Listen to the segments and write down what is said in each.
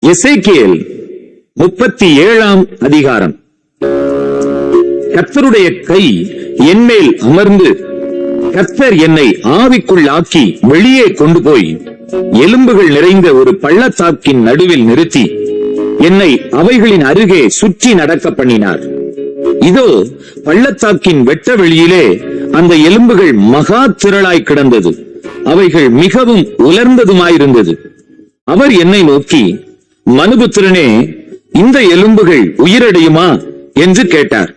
எசேக்கியேல் 37ஆம் அதிகாரம். கர்த்தருடைய கை என்மேல் அமர்ந்து கர்த்தர் என்னை ஆவிக்குள் ஆக்கி வெளியே கொண்டு போய் எலும்புகள் நிறைந்த ஒரு பள்ளத்தாக்கின் நடுவில் நிறுத்தி என்னை அவைகளின் அருகே சுற்றி நடக்க பண்ணினார். இதோ பள்ளத்தாக்கின் வெட்ட வெளியிலே அந்த எலும்புகள் மகா திரளாய் கிடந்தது. அவைகள் மிகவும் உலர்ந்ததுமாயிருந்தது. அவர் என்னை நோக்கி, மனுபுத்திரனே, இந்த எலும்புகள் உயிரடையுமா என்று கேட்டார்.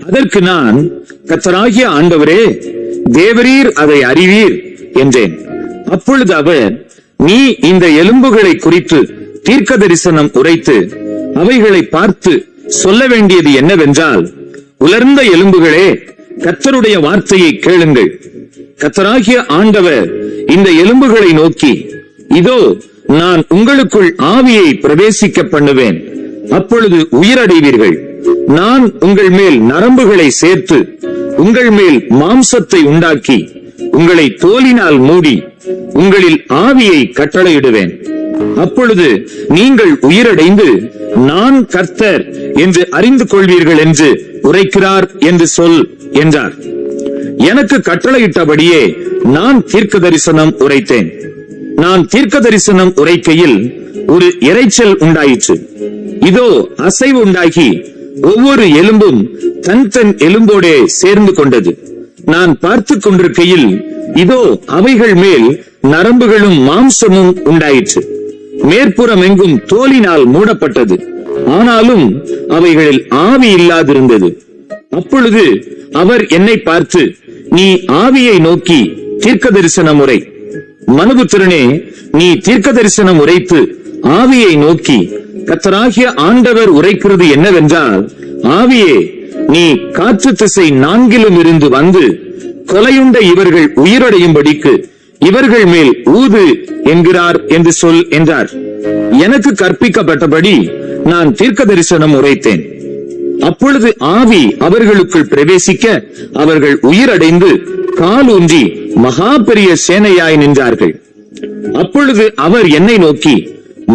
அதற்கு நான், கர்த்தராகிய ஆண்டவரே, தேவரீர் அதை அறிவீர் என்றேன். அப்பொழுது அவர், நீ இந்த எலும்புகளை குறித்து தீர்க்க தரிசனம் உரைத்து அவைகளை பார்த்து சொல்ல வேண்டியது என்னவென்றால், உலர்ந்த எலும்புகளே, கர்த்தருடைய வார்த்தையை கேளுங்கள். கர்த்தராகிய ஆண்டவர் இந்த எலும்புகளை நோக்கி, இதோ நான் உங்களுக்குள் ஆவியை பிரவேசிக்க பண்ணுவேன், அப்பொழுது உயிரடைவீர்கள். நான் உங்கள் மேல் நரம்புகளை சேர்த்து உங்கள் மேல் மாம்சத்தை உண்டாக்கி உங்களை தோலினால் மூடி உங்களில் ஆவியை கட்டளையிடுவேன். அப்பொழுது நீங்கள் உயிரடைந்து நான் கர்த்தர் என்று அறிந்து கொள்வீர்கள் என்று உரைக்கிறார் என்று சொல் என்றார். எனக்கு கட்டளையிட்டபடியே நான் தீர்க்க தரிசனம் உரைத்தேன். நான் தீர்க்க தரிசனம் உரைக்கையில் ஒரு இரைச்சல் உண்டாயிற்று. இதோ அசைவு உண்டாகி ஒவ்வொரு எலும்பும் தன் தன் எலும்போடே சேர்ந்து கொண்டது. நான் பார்த்து கொண்டிருக்கையில் இதோ அவைகள் மேல் நரம்புகளும் மாம்சமும் உண்டாயிற்று. மேற்புறம் எங்கும் தோலினால் மூடப்பட்டது, ஆனாலும் அவைகளில் ஆவி இல்லாதிருந்தது. அப்பொழுது அவர் என்னை பார்த்து, நீ ஆவியை நோக்கி தீர்க்க தரிசனம் உரை. மனுபுத்திரனே, நீ தீர்க்க தரிசனம் உரைத்து ஆவியை நோக்கி, கர்த்தராகிய ஆண்டவர் உரைக்கிறது என்னவென்றால், ஆவியே, நீ காற்று திசை 4லும் இருந்து வந்து கொலையுண்ட இவர்கள் உயிரடையும்படிக்கு இவர்கள் மேல் ஊது என்கிறார் என்று சொல் என்றார். எனக்கு கற்பிக்கப்பட்டபடி நான் தீர்க்க தரிசனம் உரைத்தேன். அப்பொழுது ஆவி அவர்களுக்குள் பிரவேசிக்க அவர்கள் உயிரடைந்து காலூன்றி மகா பெரிய சேனையாய் நின்றார்கள். அப்பொழுது அவர் என்னை நோக்கி,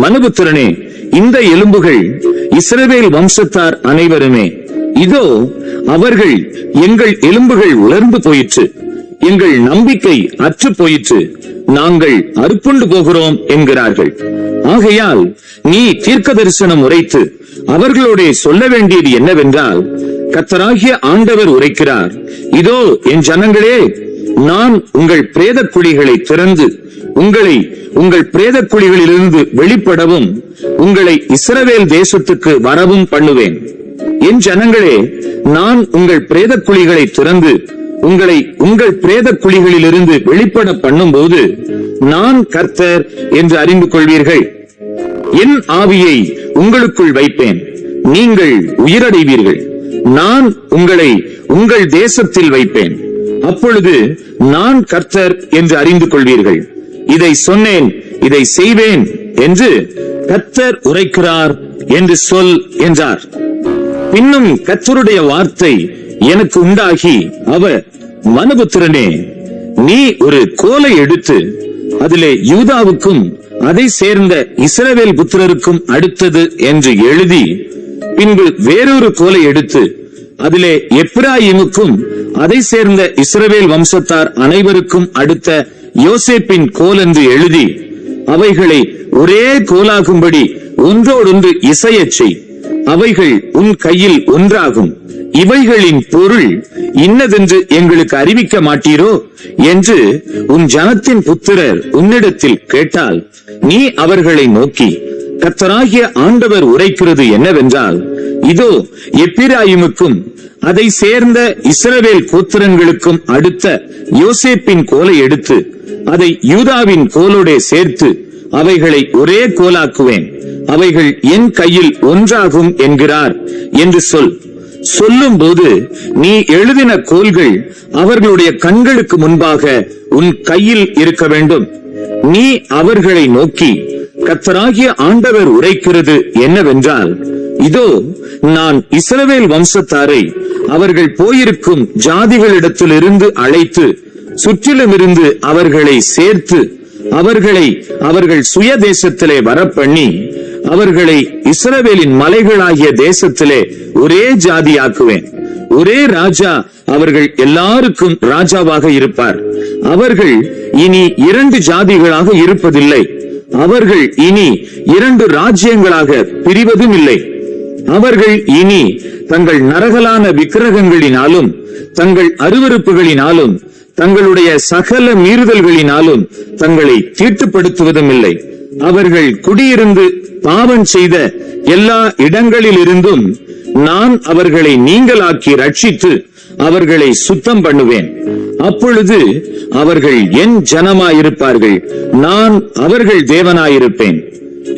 மனுபுத்திரனே, இந்த எலும்புகள் இஸ்ரவேல் வம்சத்தார் அனைவருமே. இதோ அவர்கள், எங்கள் எலும்புகள் உலர்ந்து போயிற்று, எங்கள் நம்பிக்கை அற்று போயிற்று, நாங்கள் அறுப்புண்டு போகிறோம் என்கிறார்கள். ஆகையால் நீ தீர்க்க தரிசனம் உரைத்து அவர்களோட சொல்ல வேண்டியது என்னவென்றால், கர்த்தராகிய ஆண்டவர் உரைக்கிறார், இதோ என் ஜனங்களே, நான் உங்கள் பிரேத குழிகளை திறந்து உங்களை உங்கள் பிரேத குழிகளிலிருந்து வெளிப்படவும் உங்களை இஸ்ரவேல் தேசத்துக்கு வரவும் பண்ணுவேன். என் ஜனங்களே, நான் உங்கள் பிரேத குழிகளை திறந்து உங்களை உங்கள் பிரேத குழிகளிலிருந்து வெளிப்பட பண்ணும் போது நான் கர்த்தர் என்று அறிந்து கொள்வீர்கள். என் ஆவியை உங்களுக்குள் வைப்பேன், நீங்கள் உயிரடைவீர்கள். நான் உங்களை உங்கள் தேசத்தில் வைப்பேன், அப்பொழுது நான் கர்த்தர் என்று அறிந்து கொள்வீர்கள். இதை சொன்னேன், இதை செய்வேன் என்று கர்த்தர் உரைக்கிறார் என்று சொல் என்றார். பின்னும் கர்த்தருடைய வார்த்தை எனக்கு உண்டாகி, அவர், மனுபுத்திரனே, நீ ஒரு கோலை எடுத்து அதிலே யூதாவுக்கும் அதை சேர்ந்த இஸ்ரவேல் புத்திரருக்கும் அடுத்தது என்று எழுதி, பின்பு வேறொரு கோலை எடுத்து அதிலே எப்பிராயிமுக்கும் அதை சேர்ந்த இஸ்ரவேல் வம்சத்தார் அனைவருக்கும் அடுத்த யோசேப்பின் கோல் என்று எழுதி அவைகளை ஒரே கோலாகும்படி ஒன்றோடொன்று இசையச் செய். அவைகள் உன் கையில் ஒன்றாகும். இவைகளின் பொருள் இன்னதென்று எங்களுக்கு அறிவிக்க மாட்டீரோ என்று உன் ஜனத்தின் புத்திரர் உன்னிடத்தில் கேட்டால், நீ அவர்களை நோக்கி, கர்த்தராகிய ஆண்டவர் உரைக்கிறது என்னவென்றால், இதோ எப்பிராயிமுக்கும் அதை சேர்ந்த இஸ்ரவேல் கோத்திரங்களுக்கும் அடுத்த யோசேப்பின் கோலை எடுத்து அதை யூதாவின் கோலோடே சேர்த்து அவைகளை ஒரே கோலாக்குவேன். அவைகள் என் கையில் ஒன்றாகும் என்கிறார் என்று சொல். சொல்லும் போது நீ எழுதின கோல்கள் அவர்களுடைய கண்களுக்கு முன்பாக உன் கையில் இருக்க வேண்டும். நீ அவர்களை நோக்கி, கர்த்தராகிய ஆண்டவர் உரைக்கிறது என்னவென்றால், இதோ நான் இஸ்ரவேல் வம்சத்தாரை அவர்கள் போயிருக்கும் ஜாதிகளிடத்திலிருந்து அழைத்து சுற்றிலுமிருந்து அவர்களை சேர்த்து அவர்களை அவர்கள் சுய தேசத்திலே வரப்பண்ணி அவர்களை இஸ்ரவேலின் மலைகளாகிய தேசத்திலே ஒரே ஜாதியாக்குவேன். ஒரே ராஜா அவர்கள் எல்லாருக்கும் ராஜாவாக இருப்பார். அவர்கள் இனி 2 ஜாதிகளாக இருப்பதில்லை. அவர்கள் இனி 2 ராஜ்யங்களாக பிரிவதும் இல்லை. அவர்கள் இனி தங்கள் நரகலான விக்கிரகங்களினாலும் தங்கள் அருவருப்புகளினாலும் தங்களுடைய சகல மீறுதல்களினாலும் தங்களை தீட்டுப்படுத்துவதும் இல்லை. அவர்கள் குடியிருந்து பாவம் செய்த எல்லா இடங்களிலிருந்தும் நான் அவர்களை நீங்களாக்கி ரட்சித்து அவர்களை சுத்தம் பண்ணுவேன். அப்பொழுது அவர்கள் என் ஜனமாயிருப்பார்கள், நான் அவர்கள் தேவனாயிருப்பேன்.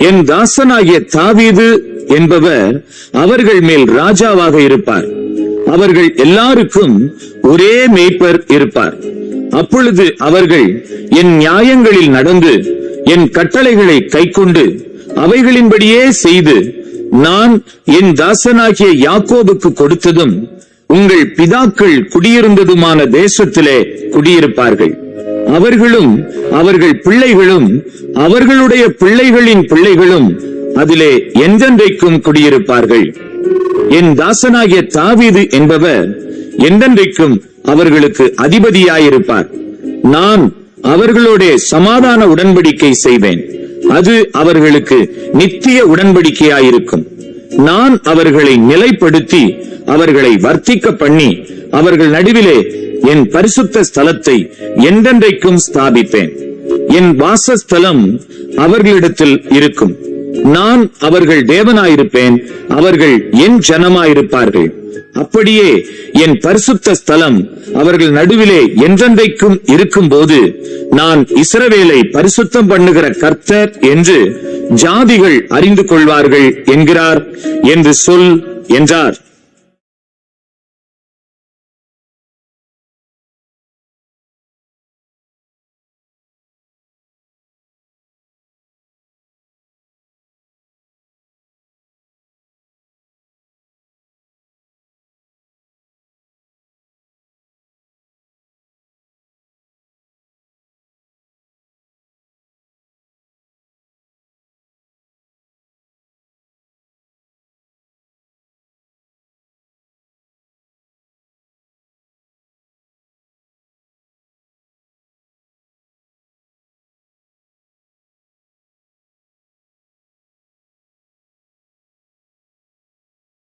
என் தாசனாகிய தாவீது என்பவர் அவர்கள் மேல் ராஜாவாக இருப்பார். அவர்கள் எல்லாருக்கும் ஒரே மேய்ப்பர் இருப்பார். அப்பொழுது அவர்கள் என் நியாயங்களில் நடந்து என் கட்டளைகளை கைக்கொண்டு அவைகளின்படியே செய்து நான் என் தாசனாகிய யாக்கோபுக்கு கொடுத்ததும் உங்கள் பிதாக்கள் குடியிருந்ததுமான தேசத்திலே குடியிருப்பார்கள். அவர்களும் அவர்கள் பிள்ளைகளும் அவர்களுடைய பிள்ளைகளின் பிள்ளைகளும் அதிலே என்றென்றைக்கும் குடியிருப்பார்கள். என் தாசனாகிய தாவீது என்பவர் என்றென்றைக்கும் அவர்களுக்கு அதிபதியாயிருப்பார். நான் அவர்களோட சமாதான உடன்படிக்கை செய்வேன். அது அவர்களுக்கு நித்திய உடன்படிக்கையாயிருக்கும். நான் அவர்களை நிலைப்படுத்தி அவர்களை வர்த்திக்க பண்ணி அவர்கள் நடுவிலே என் பரிசுத்த ஸ்தலத்தை என்றென்றைக்கும் ஸ்தாபிப்பேன். என் வாசஸ்தலம் அவர்களிடத்தில் இருக்கும். நான் அவர்கள் தேவனாயிருப்பேன், அவர்கள் என் ஜனமாயிருப்பார்கள். அப்படியே என் பரிசுத்த ஸ்தலம் அவர்கள் நடுவிலே என்றென்றைக்கும் இருக்கும் போது நான் இஸ்ரவேலை பரிசுத்தம் பண்ணுகிற கர்த்தர் என்று ஜாதிகள் அறிந்து கொள்வார்கள் என்கிறார் என்று சொல் என்றார்.